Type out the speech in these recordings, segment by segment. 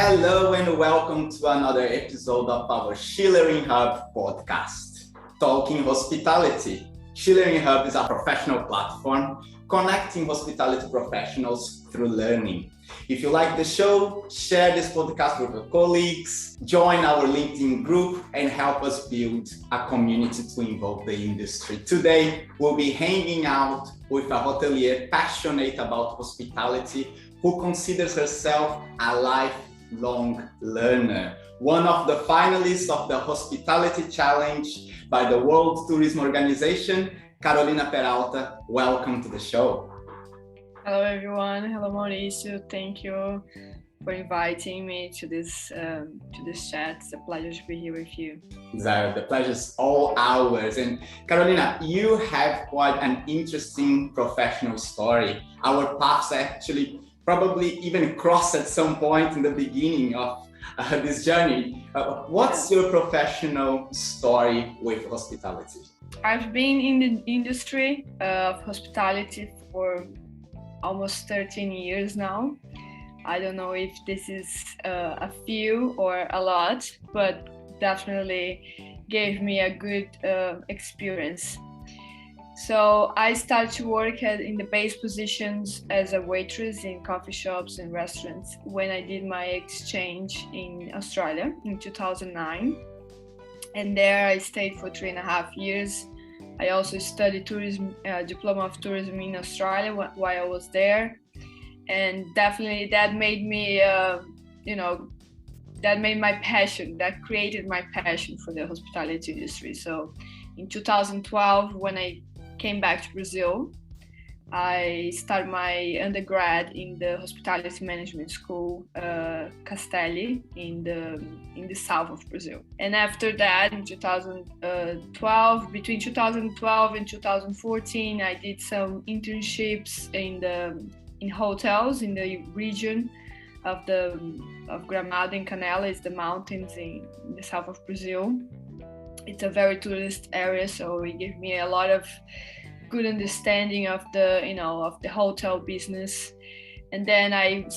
Hello and welcome to another episode of our Schillering Hub podcast, Talking Hospitality. Schillering Hub is a professional platform connecting hospitality professionals through learning. If you like the show, share this podcast with your colleagues, join our LinkedIn group, and help us build a community to involve the industry. Today, we'll be hanging out with a hotelier passionate about hospitality who considers herself a lifelong learner. One of the finalists of the Hospitality Challenge by the World Tourism Organization, Carolina Peralta. Welcome to the show. Hello everyone. Hello Mauricio. Thank you for inviting me to this chat. It's a pleasure to be here with you. The pleasure is all ours. And Carolina, you have quite an interesting professional story. Our paths actually probably even crossed at some point in the beginning of this journey. What's your professional story with hospitality? I've been in the industry of hospitality for almost 13 years now. I don't know if this is a few or a lot, but definitely gave me a good experience. So I started to work in the base positions as a waitress in coffee shops and restaurants when I did my exchange in Australia in 2009. And there I stayed for 3.5 years. I also studied tourism, diploma of tourism in Australia while I was there. And definitely that made me, that made my passion, that created my passion for the hospitality industry. So in 2012, when I came back to Brazil, I started my undergrad in the hospitality management school, Castelli, in the south of Brazil. And after that, in 2012, between 2012 and 2014, I did some internships in hotels in the region of Gramado and Canela, is the mountains in the south of Brazil. It's a very tourist area, so it gave me a lot of good understanding of the hotel business. And then I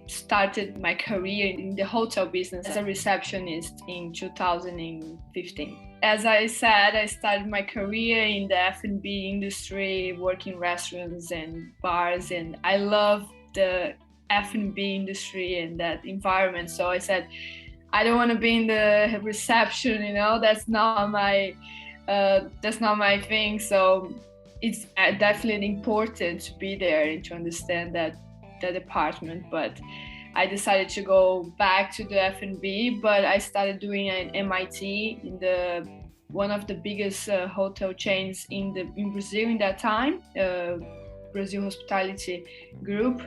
started my career in the hotel business as a receptionist in 2015. As I said, I started my career in the F&B industry, working in restaurants and bars, and I love the F&B industry and that environment. So I said, I don't want to be in the reception, that's not my thing. So it's definitely important to be there and to understand that department. But I decided to go back to the F&B, but I started doing an MIT in one of the biggest hotel chains in Brazil in that time, Brazil Hospitality Group.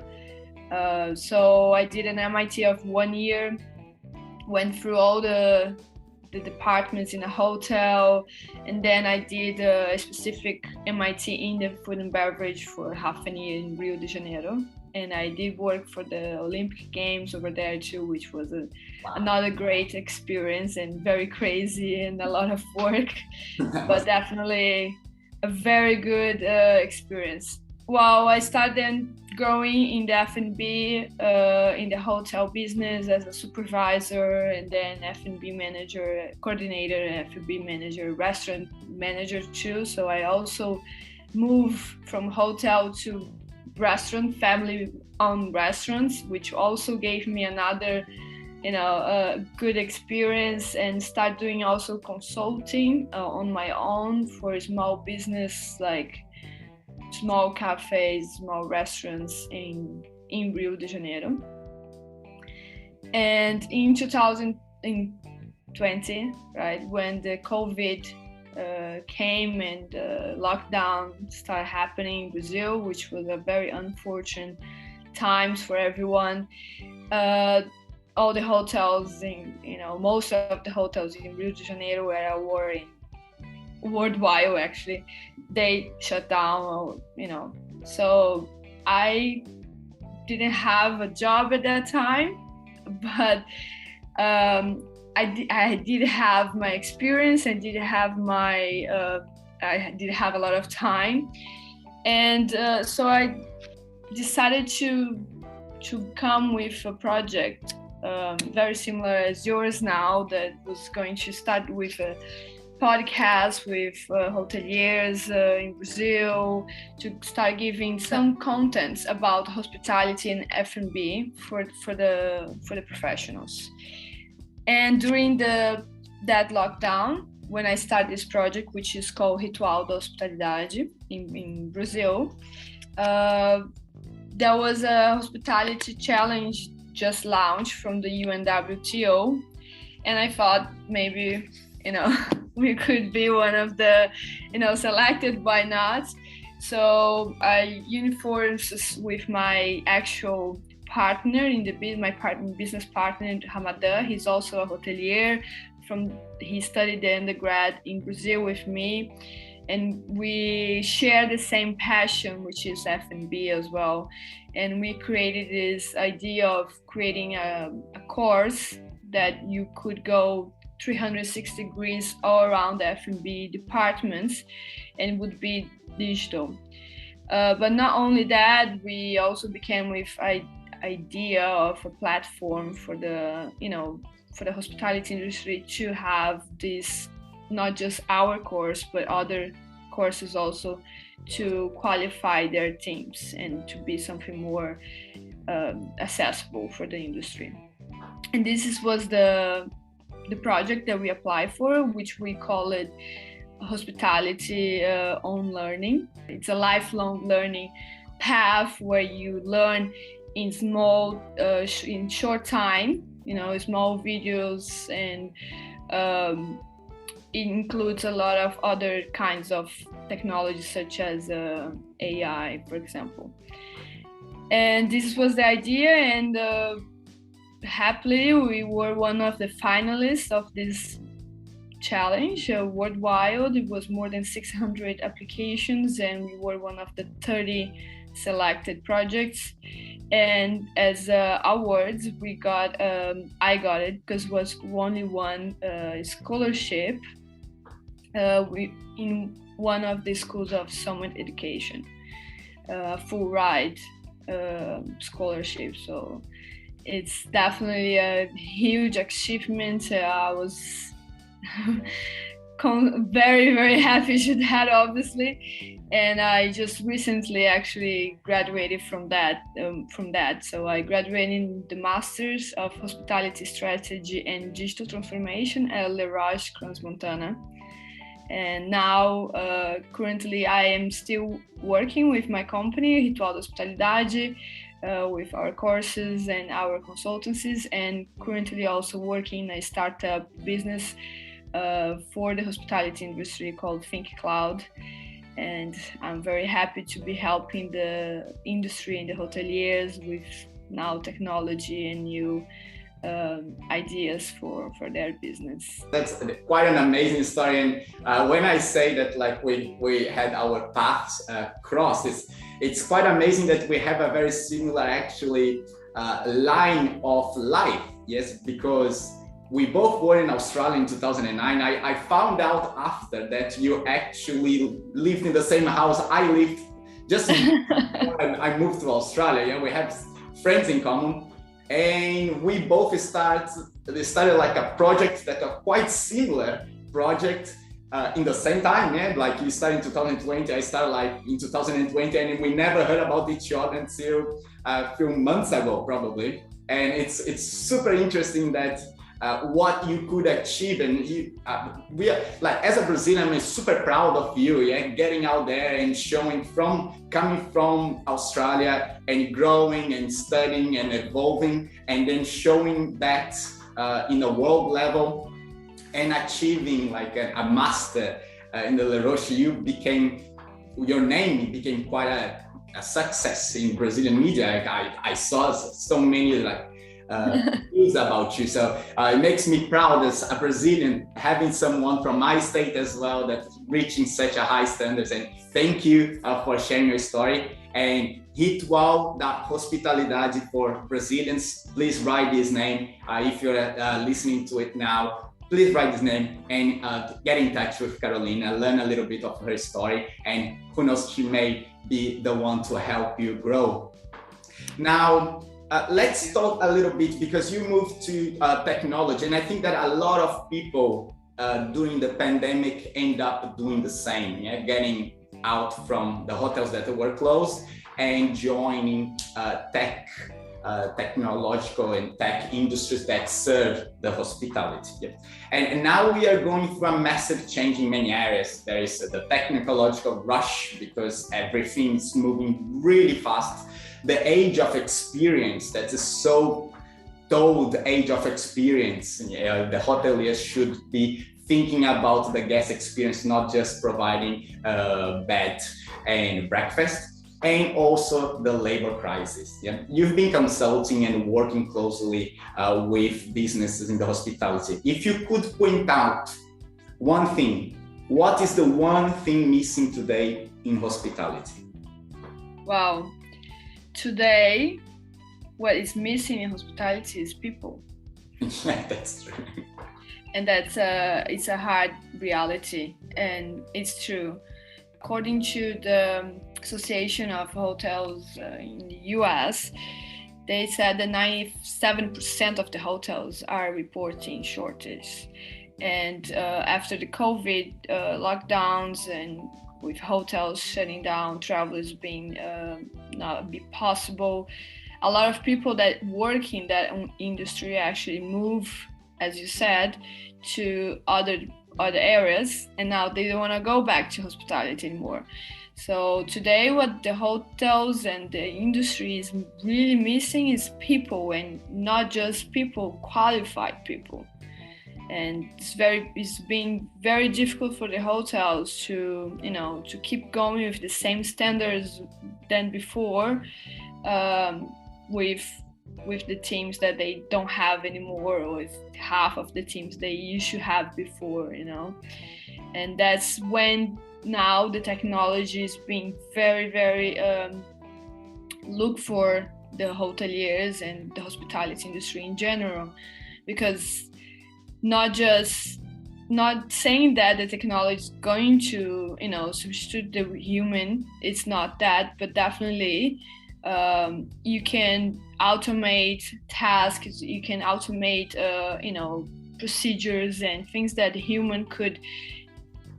So I did an MIT of 1 year, went through all the departments in a hotel, and then I did a specific MIT in the food and beverage for half a year in Rio de Janeiro. And I did work for the Olympic Games over there too, which was another great experience and very crazy and a lot of work, but definitely a very good experience. Well, I started then growing in the F&B, in the hotel business as a supervisor, and then F&B manager, coordinator, F&B manager, restaurant manager too. So I also moved from hotel to restaurant, family-owned restaurants, which also gave me another, good experience, and start doing also consulting on my own for small business, like small cafes, small restaurants in Rio de Janeiro. And in 2020, right, when the COVID came and lockdown started happening in Brazil, which was a very unfortunate times for everyone. All the hotels most of the hotels in Rio de Janeiro where I work in, worldwide actually, they shut down, So I didn't have a job at that time, but I did have my experience. I did have I did have a lot of time, and so I decided to come with a project very similar as yours now, that was going to start with a podcast with hoteliers in Brazil to start giving some contents about hospitality and F&B for the professionals. And during that lockdown, when I started this project, which is called Rituais da Hospitalidade in Brazil, there was a hospitality challenge just launched from the UNWTO, and I thought maybe, we could be one of the, selected, why not? So I uniformed with my actual partner in the business partner, Hamadan. He's also a hotelier. He studied the undergrad in Brazil with me, and we share the same passion, which is F&B as well. And we created this idea of creating a course that you could go 360 degrees all around the F&B departments, and would be digital. But not only that, we also became with idea of a platform for the hospitality industry to have this, not just our course, but other courses also, to qualify their teams and to be something more accessible for the industry. And this was the project that we applied for, which we call it hospitality on learning. It's a lifelong learning path where you learn in in short time, small videos, and it includes a lot of other kinds of technologies such as AI, for example. And this was the idea, and happily we were one of the finalists of this challenge worldwide. It was more than 600 applications, and we were one of the 30 selected projects. And as awards, we got, I got it because it was only one scholarship in one of the schools of Summit Education, full ride scholarship. So it's definitely a huge achievement. I was very, very happy with that, obviously. And I just recently actually graduated from that. So I graduated in the Masters of Hospitality Strategy and Digital Transformation at Les Roches, Crans-Montana. And now, currently, I am still working with my company, Rituais da Hospitalidade, with our courses and our consultancies, and currently also working in a startup business for the hospitality industry called Think Cloud. And I'm very happy to be helping the industry and the hoteliers with now technology and new ideas for their business. That's quite an amazing story. And when I say that, like, we had our paths crossed, it's quite amazing that we have a very similar actually line of life. Yes, because we both were in Australia in 2009. I found out after that you actually lived in the same house I lived just when I moved to Australia. Yeah, we have friends in common, and we both started like a project that are quite similar project in the same time. Yeah, like you started in 2020, I started like in 2020, and we never heard about each other until a few months ago, probably. And it's super interesting that what you could achieve, and we are, like, as a Brazilian, I'm super proud of you, yeah, getting out there and showing coming from Australia and growing and studying and evolving, and then showing that in a world level and achieving like a master in the Les Roches. Your name became quite a success in Brazilian media. I saw so many news about you, so it makes me proud as a Brazilian having someone from my state as well that's reaching such a high standards. And thank you for sharing your story. And Rituais da Hospitalidade for Brazilians, please write this name. If you're listening to it now, please write this name and get in touch with Carolina, learn a little bit of her story, and who knows, she may be the one to help you grow. Now, Let's talk a little bit, because you moved to technology, and I think that a lot of people during the pandemic end up doing the same, getting out from the hotels that were closed and joining technological and tech industries that serve the hospitality. And now we are going through a massive change in many areas. There is the technological rush because everything is moving really fast. The age of experience, that is so told age of experience, the hoteliers should be thinking about the guest experience, not just providing bed and breakfast. And also the labor crisis. You've been consulting and working closely with businesses in the hospitality. If you could point out one thing, what is the one thing missing today in hospitality? Wow. Today, what is missing in hospitality is people. Yeah, that's true. And it's a hard reality, and it's true. According to the Association of Hotels in the US, they said that 97% of the hotels are reporting shortage. And after the COVID lockdowns and with hotels shutting down, travelers being not be possible, a lot of people that work in that industry actually move, as you said, to other areas, and now they don't want to go back to hospitality anymore. So today what the hotels and the industry is really missing is people, and not just people, qualified people. And it's being very difficult for the hotels to keep going with the same standards than before, with the teams that they don't have anymore, or with half of the teams they used to have before, and that's when now the technology is being very, very looked for the hoteliers and the hospitality industry in general, because not saying that the technology is going to substitute the human, it's not that, but definitely you can automate tasks, you can automate procedures and things that the human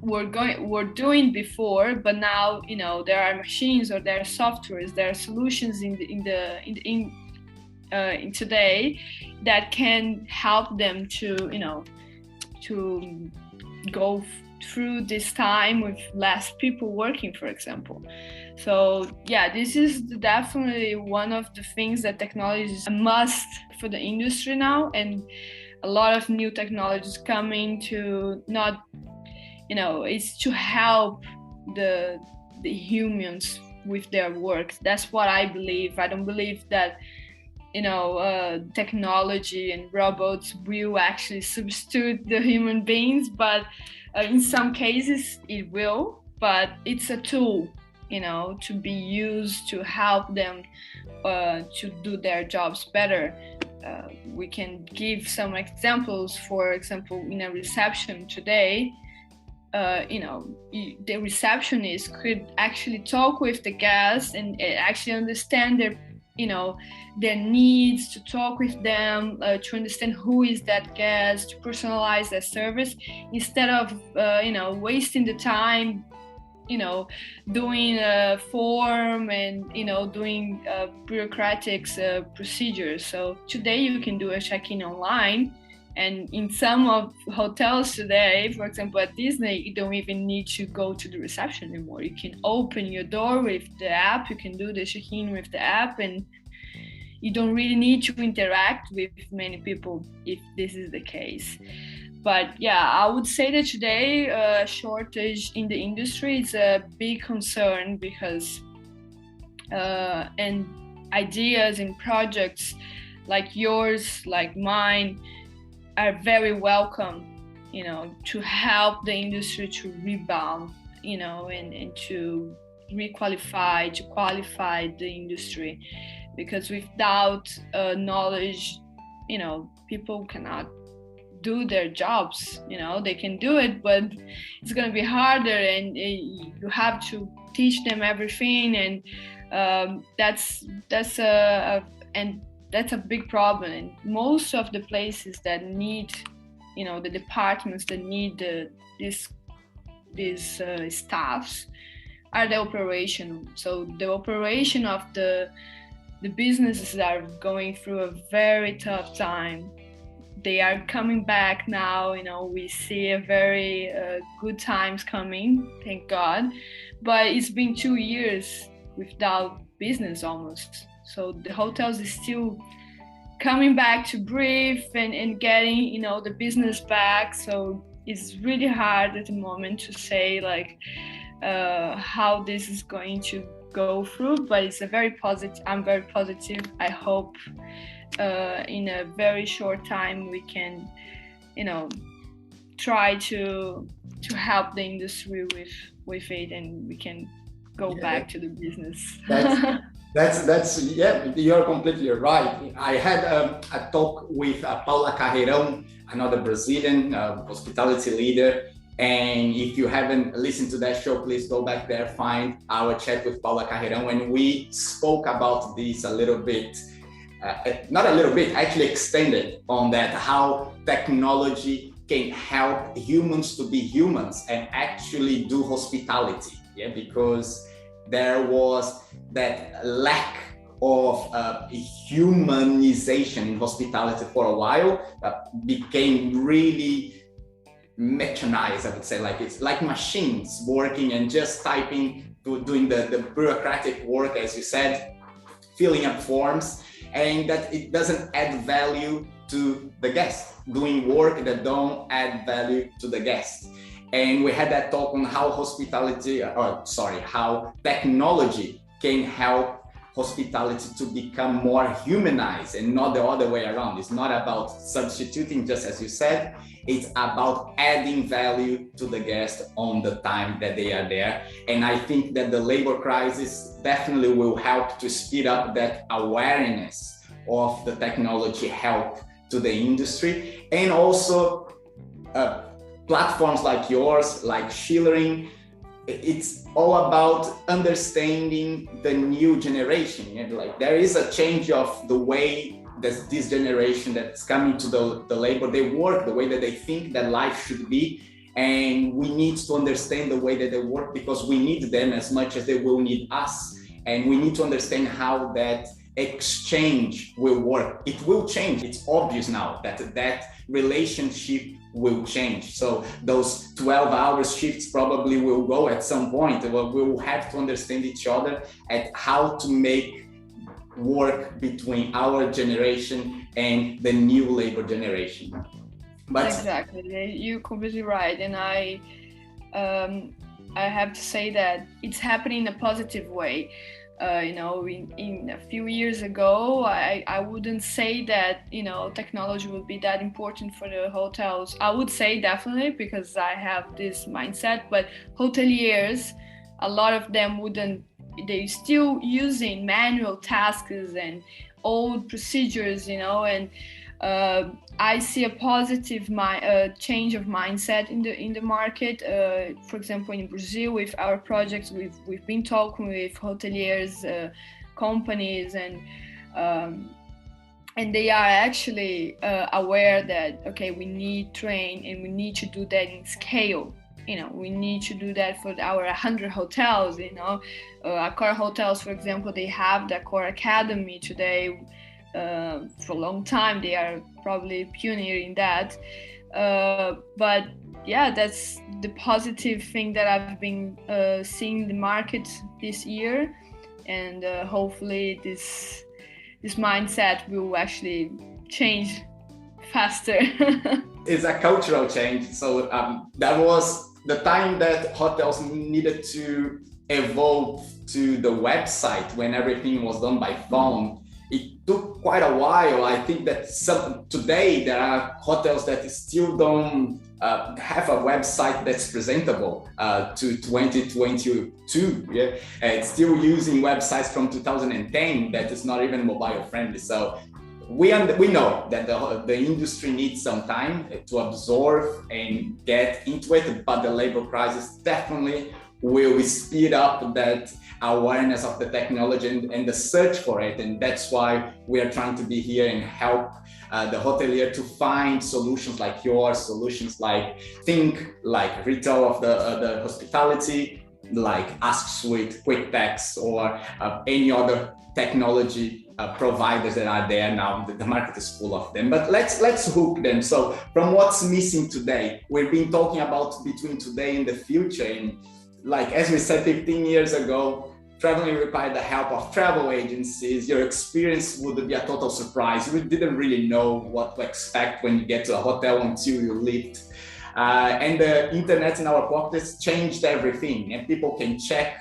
were doing before, but now there are machines, or there are softwares, there are solutions in today that can help them to go through this time with less people working, for example. So yeah, this is definitely one of the things that technology is a must for the industry now, and a lot of new technologies coming to it's to help the humans with their work. That's what I believe. I don't believe that technology and robots will actually substitute the human beings, but in some cases it will, but it's a tool, to be used to help them to do their jobs better. We can give some examples. For example, in a reception today, the receptionist could actually talk with the guests and actually understand their needs, to talk with them, to understand who is that guest, to personalize their service, instead of wasting the time doing a form and doing bureaucratic procedures. So today you can do a check-in online, and in some of hotels today, for example at Disney, you don't even need to go to the reception anymore. You can open your door with the app, you can do the check-in with the app, and you don't really need to interact with many people if this is the case. But yeah, I would say that today shortage in the industry is a big concern, because and ideas and projects like yours, like mine, are very welcome, to help the industry to rebound, and to qualify the industry, because without knowledge, people cannot do their jobs. They can do it, but it's going to be harder, and you have to teach them everything, and that's and that's a big problem. And most of the places that need, the departments that need these staffs are the operation. So the operation of the businesses are going through a very tough time. They are coming back now, we see a very good times coming, thank God. But it's been 2 years without business almost. So the hotels is still coming back to breathe and getting, the business back. So it's really hard at the moment to say how this is going to go through, but it's I'm very positive. I hope in a very short time we can, try to help the industry with it, and we can go back to the business. That's you're completely right. I had a talk with Paula Carreirão, another Brazilian hospitality leader. And if you haven't listened to that show, please go back there, find our chat with Paula Carreirão. And we spoke about this a little bit, not a little bit, actually extended on that, how technology can help humans to be humans and actually do hospitality. Yeah, because there was that lack of humanization in hospitality for a while, became really mechanized, I would say. It's like machines working and just typing, doing the bureaucratic work, as you said, filling up forms, and that it doesn't add value to the guest, doing work that don't add value to the guest. And we had that talk on how how technology can help hospitality to become more humanized and not the other way around. It's not about substituting, just as you said, it's about adding value to the guest on the time that they are there. And I think that the labor crisis definitely will help to speed up that awareness of the technology help to the industry. And also platforms like yours, like Schillering, it's all about understanding the new generation. There is a change of the way that this generation that's coming to the labor, they work, the way that they think that life should be. And we need to understand the way that they work, because we need them as much as they will need us. And we need to understand how that exchange will work. It will change. It's obvious now that relationship will change. So those 12-hour shifts probably will go at some point. We will have to understand each other at how to make work between our generation and the new labor generation. But exactly, you're completely right. And I have to say that it's happening in a positive way. In a few years ago, I wouldn't say that, technology would be that important for the hotels. I would say definitely, because I have this mindset, but hoteliers, a lot of them they're still using manual tasks and old procedures, and I see a positive change of mindset in the market. For example, in Brazil, with our projects, we've been talking with hoteliers, companies, and they are actually aware that we need train, and we need to do that in scale. We need to do that for our 100 hotels. Accor hotels, for example, they have the Accor Academy today. For a long time, they are probably pioneer in that. But yeah, that's the positive thing that I've been seeing in the market this year, and hopefully this mindset will actually change faster. It's a cultural change. So that was the time that hotels needed to evolve to the website when everything was done by phone. It took quite a while. I think that today there are hotels that still don't have a website that's presentable to 2022. Yeah, it's still using websites from 2010 that is not even mobile friendly. So we know that the industry needs some time to absorb and get into it, but the labor crisis definitely will speed up that awareness of the technology and the search for it. And that's why we are trying to be here and help the hotelier to find solutions like yours, solutions like retail of the hospitality, like Ask Suite, QuickText, or any other technology providers that are there now. The market is full of them, but let's hook them. So from what's missing today, we've been talking about between today and the future. And like, as we said 15 years ago, traveling required the help of travel agencies. Your experience would be a total surprise. You didn't really know what to expect when you get to a hotel until you lived. And the internet in our pockets changed everything, and people can check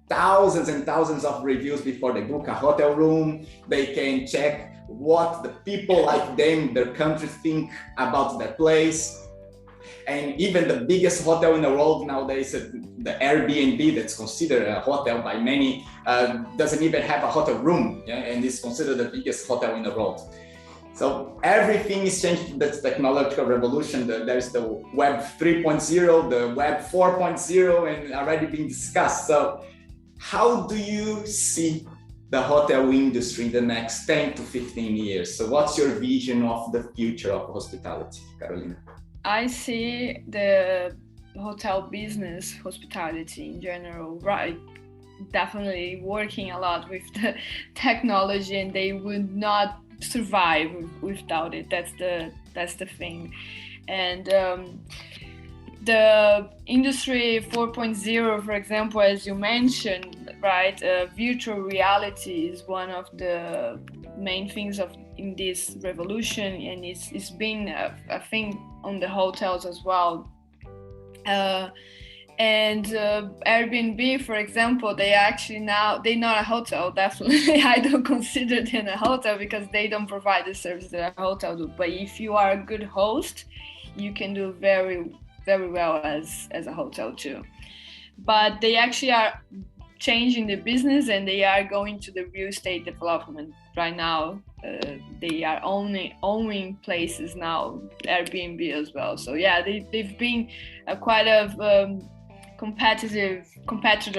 thousands and thousands of reviews before they book a hotel room. They can check what the people like them, their country, think about their place. And even the biggest hotel in the world nowadays, the Airbnb, that's considered a hotel by many, doesn't even have a hotel room, and is considered the biggest hotel in the world. So everything is changed with this technological revolution. There's the Web 3.0, the Web 4.0, and already being discussed. So how do you see the hotel industry in the next 10 to 15 years? So what's your vision of the future of hospitality, Carolina? I see the hotel business, hospitality in general, right, definitely working a lot with the technology, and they would not survive without it. That's the thing. And the industry 4.0, for example, as you mentioned, right, virtual reality is one of the main things in this revolution, and it's been a thing on the hotels as well. And Airbnb, for example, they're not a hotel, definitely. I don't consider them a hotel because they don't provide the service that a hotel do. But if you are a good host, you can do very, very well as a hotel too. But they actually are changing the business, and they are going to the real estate development right now. They are owning places now, Airbnb as well. So yeah, they've been quite a competitor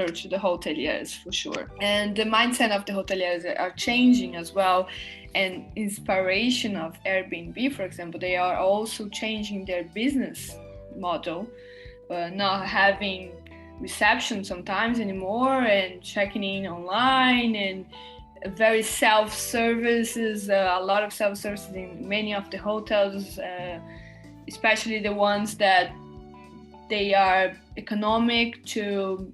to the hoteliers for sure. And the mindset of the hoteliers are changing as well. And inspiration of Airbnb, for example, they are also changing their business model, not having reception sometimes anymore, and checking in online, and very self-services, a lot of self-services in many of the hotels, especially the ones that they are economic to,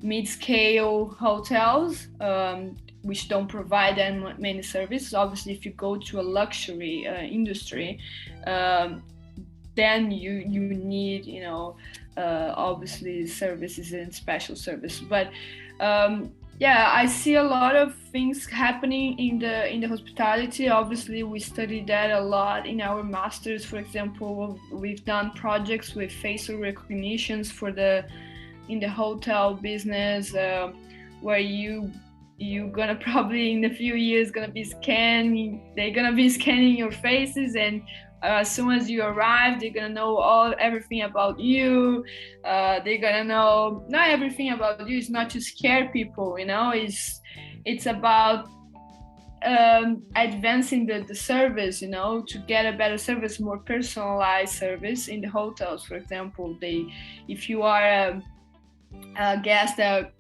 mid-scale hotels, which don't provide them many services. Obviously, if you go to a luxury industry, then you need, obviously services and special service. But yeah, I see a lot of things happening in the hospitality. Obviously, we study that a lot in our masters. For example, we've done projects with facial recognitions in the hotel business, where you're gonna probably in a few years they're gonna be scanning your faces, and as soon as you arrive, they're gonna know everything about you. They're gonna know not everything about you. It's not to scare people, it's about advancing the service, to get a better service, more personalized service in the hotels. For example, if you are a guest that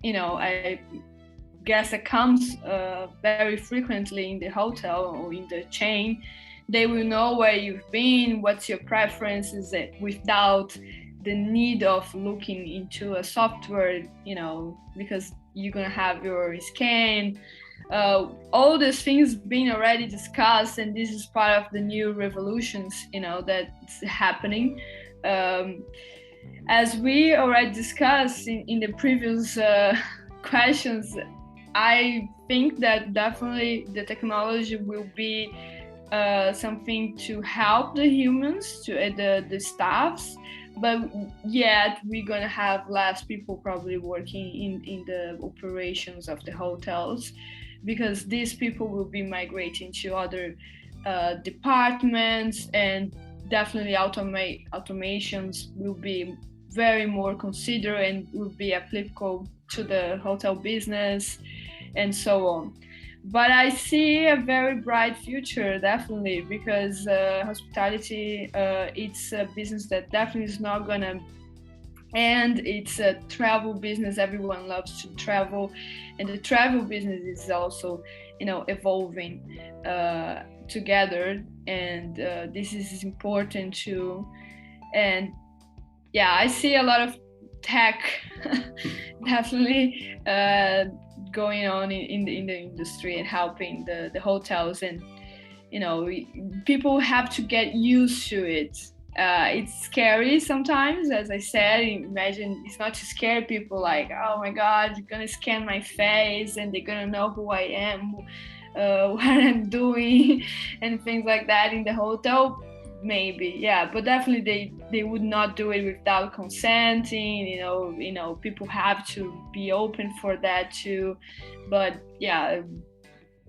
a guest that comes very frequently in the hotel or in the chain, they will know where you've been, what's your preferences, without the need of looking into a software, because you're gonna have your scan. All these things being already discussed, and this is part of the new revolutions, that's happening. As we already discussed in the previous questions, I think that definitely the technology will be something to help the humans, to the staffs, but yet we're gonna have less people probably working in the operations of the hotels, because these people will be migrating to other departments, and definitely automations will be very more considered and would be applicable to the hotel business and so on. But I see a very bright future, definitely, because hospitality, it's a business that definitely is not gonna end. It's a travel business. Everyone loves to travel, and the travel business is also, evolving together. And this is important too. And yeah, I see a lot of tech definitely going on in the industry and helping the hotels, and people have to get used to it. It's scary sometimes, as I said. Imagine, it's not to scare people like, oh my god, you're gonna scan my face and they're gonna know who I am, what I'm doing and things like that in the hotel. Maybe, yeah, but definitely they would not do it without consenting. People have to be open for that too. But yeah,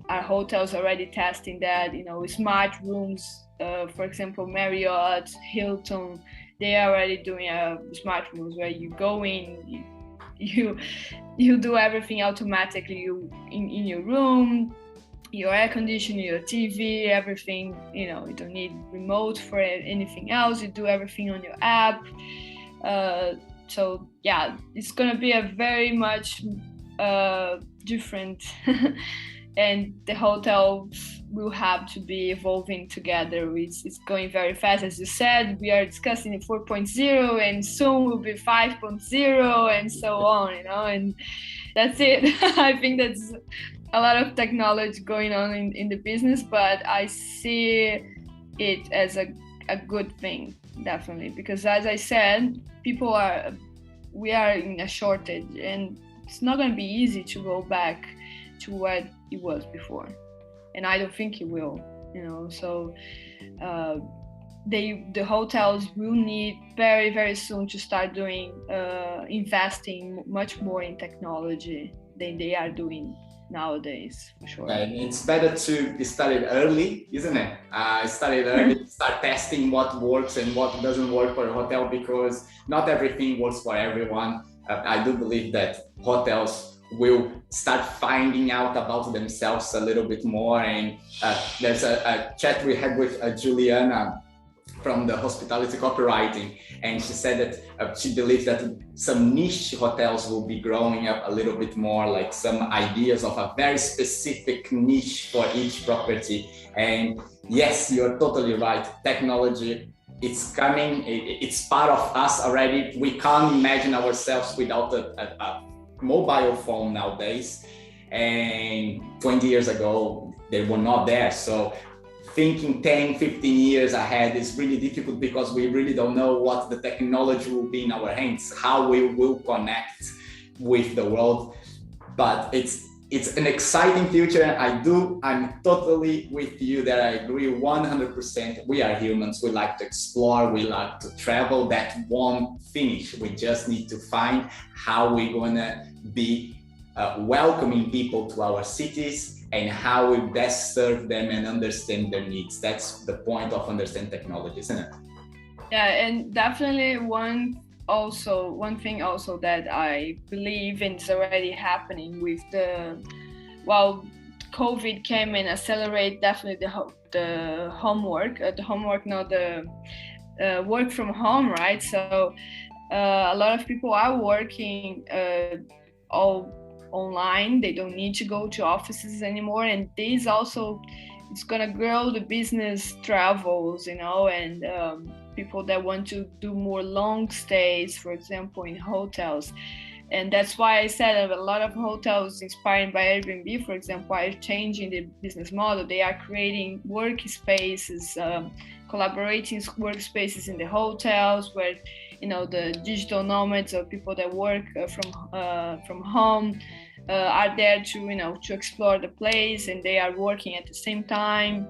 our hotels already testing that. Smart rooms, for example, Marriott, Hilton, they are already doing smart rooms where you go in, you do everything automatically. You in your room, your air conditioning, your TV, everything. You don't need remote for anything else. You do everything on your app. So yeah, it's gonna be a very much different and the hotels will have to be evolving together. It's going very fast. As you said, we are discussing 4.0 and soon will be 5.0 and so on, and that's it. I think that's a lot of technology going on in the business, but I see it as a good thing, definitely, because as I said, we are in a shortage, and it's not going to be easy to go back to what it was before, and I don't think it will. So the hotels will need very, very soon to start doing investing much more in technology than they are doing nowadays, for sure. And it's better to start it early, isn't it? Start it early, start testing what works and what doesn't work for a hotel, because not everything works for everyone. I do believe that hotels will start finding out about themselves a little bit more. And there's a chat we had with Juliana from the hospitality copywriting, and she said that she believes that some niche hotels will be growing up a little bit more, like some ideas of a very specific niche for each property. And yes, you're totally right. Technology, it's coming. It's part of us already. We can't imagine ourselves without a mobile phone nowadays. And 20 years ago, they were not there. So thinking 10, 15 years ahead is really difficult, because we really don't know what the technology will be in our hands, how we will connect with the world. But it's an exciting future. I'm totally with you that I agree 100%. We are humans. We like to explore. We like to travel. That won't finish. We just need to find how we're gonna be welcoming people to our cities, and how we best serve them and understand their needs. That's the point of understand technology, isn't it? Yeah, and definitely one thing also that I believe is already happening with COVID came and accelerate definitely the homework, work from home, right? So a lot of people are working all online. They don't need to go to offices anymore, and this also, it's gonna grow the business travels, and people that want to do more long stays, for example, in hotels. And that's why I said a lot of hotels inspired by Airbnb, for example, are changing the business model. They are creating workspaces, collaborating workspaces in the hotels, where the digital nomads or people that work from home are there to explore the place, and they are working at the same time.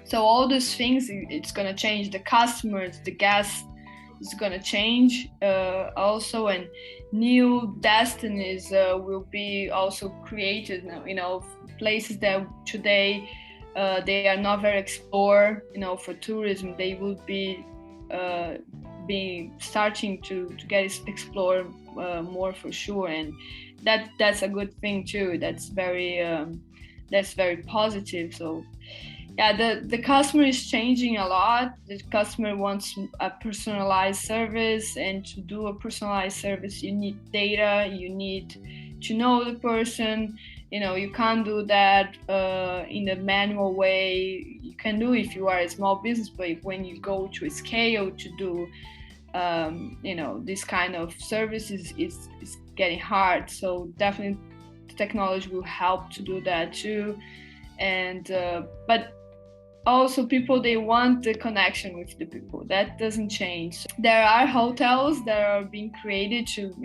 So all these things, it's going to change. The customers, the guests, is going to change also, and new destinies will be also created. Places that today they are not very explored, for tourism, they will be starting to get explored more for sure, and that's a good thing too. That's very positive. So yeah, the customer is changing a lot. The customer wants a personalized service, and to do a personalized service, you need data. You need to know the person. You can't do that in a manual way. You can do if you are a small business, but when you go to a scale to do, this kind of services is getting hard. So definitely, technology will help to do that too. And but also people, they want the connection with the people. That doesn't change. So there are hotels that are being created to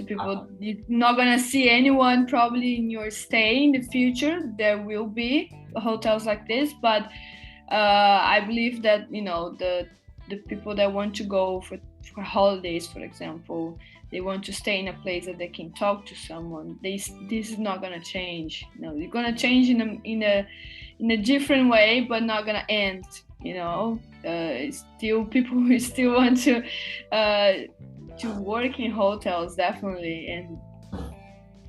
people. You're not gonna see anyone probably in your stay in the future. There will be hotels like this, but I believe that the people that want to go for holidays, for example, they want to stay in a place that they can talk to someone. This is not gonna change. It's gonna change in a different way, but not gonna end. Still people who still want to work in hotels, definitely.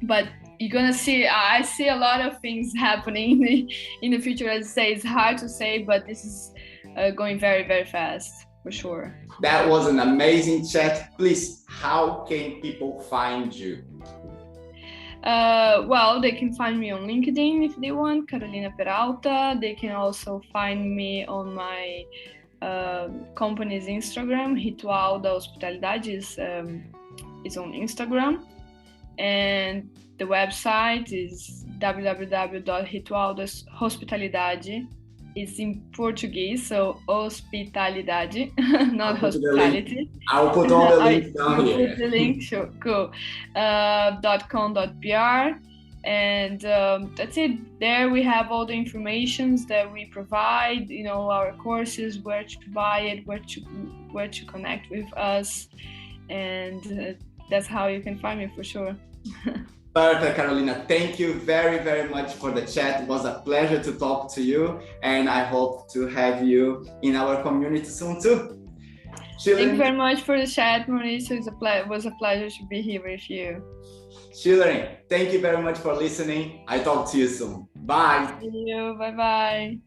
But you're gonna see, I see a lot of things happening in the future. As I say, it's hard to say, but this is going very, very fast for sure. That was an amazing chat. Please, how can people find you? Well, they can find me on LinkedIn if they want, Carolina Peralta. They can also find me on my company's Instagram. Rituais da Hospitalidade is on Instagram, and the website is www.rituais da Hospitalidade. It's in Portuguese, so hospitalidade, not hospitality. I'll put all the links down here. Put the link, sure, cool. .com.br, and that's it. There we have all the informations that we provide. Our courses, where to buy it, where to connect with us, and that's how you can find me for sure. Perfect, Carolina. Thank you very, very much for the chat. It was a pleasure to talk to you, and I hope to have you in our community soon too. Thank you very much for the chat, Mauricio. It was a pleasure to be here with you. Schillering, thank you very much for listening. I talk to you soon. Bye. See you. Bye-bye.